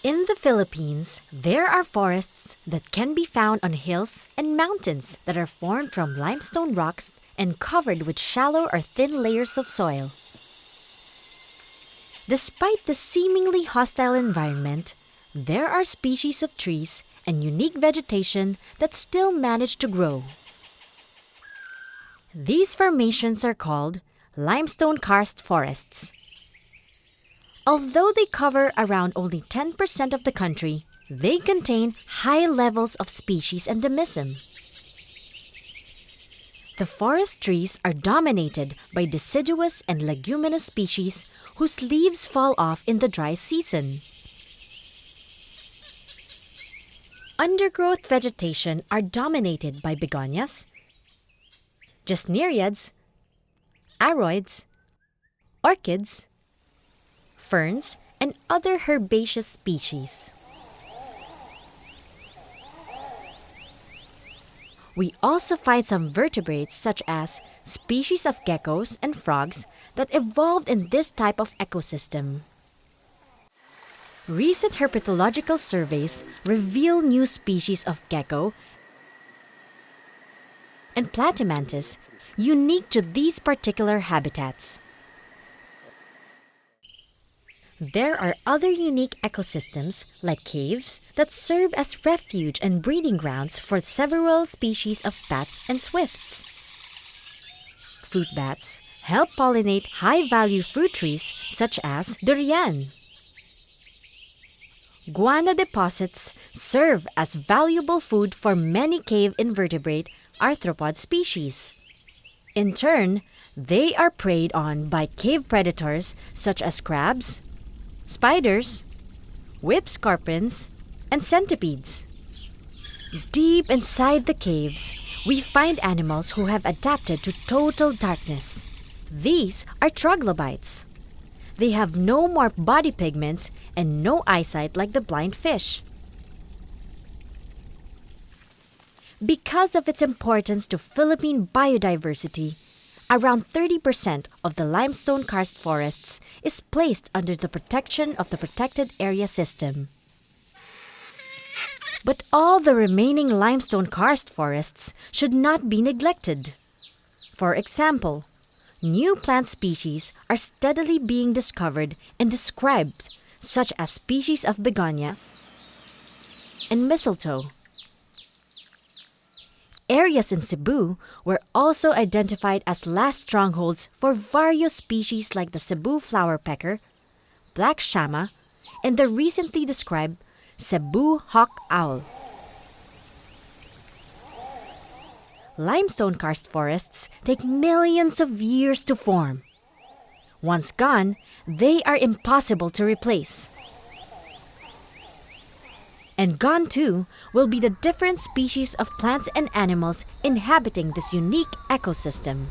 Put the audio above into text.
In the Philippines, there are forests that can be found on hills and mountains that are formed from limestone rocks and covered with shallow or thin layers of soil. Despite the seemingly hostile environment, there are species of trees and unique vegetation that still manage to grow. These formations are called limestone karst forests. Although they cover around only 10% of the country, they contain high levels of species endemism. The forest trees are dominated by deciduous and leguminous species whose leaves fall off in the dry season. Undergrowth vegetation are dominated by begonias, gesneriads, aroids, orchids, ferns, and other herbaceous species. We also find some vertebrates such as species of geckos and frogs that evolved in this type of ecosystem. Recent herpetological surveys reveal new species of gecko and platymantis unique to these particular habitats. There are other unique ecosystems like caves that serve as refuge and breeding grounds for several species of bats and swifts. Fruit bats help pollinate high-value fruit trees such as durian. Guano deposits serve as valuable food for many cave invertebrate arthropod species. In turn, they are preyed on by cave predators such as crabs, spiders, whip scorpions, and centipedes. Deep inside the caves, we find animals who have adapted to total darkness. These are troglobites. They have no more body pigments and no eyesight like the blind fish. Because of its importance to Philippine biodiversity, around 30% of the limestone karst forests is placed under the protection of the Protected Area System. But all the remaining limestone karst forests should not be neglected. For example, new plant species are steadily being discovered and described, such as species of begonia and mistletoe. Areas in Cebu were also identified as last strongholds for various species like the Cebu flower pecker, black shama, and the recently described Cebu hawk owl. Limestone karst forests take millions of years to form. Once gone, they are impossible to replace. And gone too will be the different species of plants and animals inhabiting this unique ecosystem.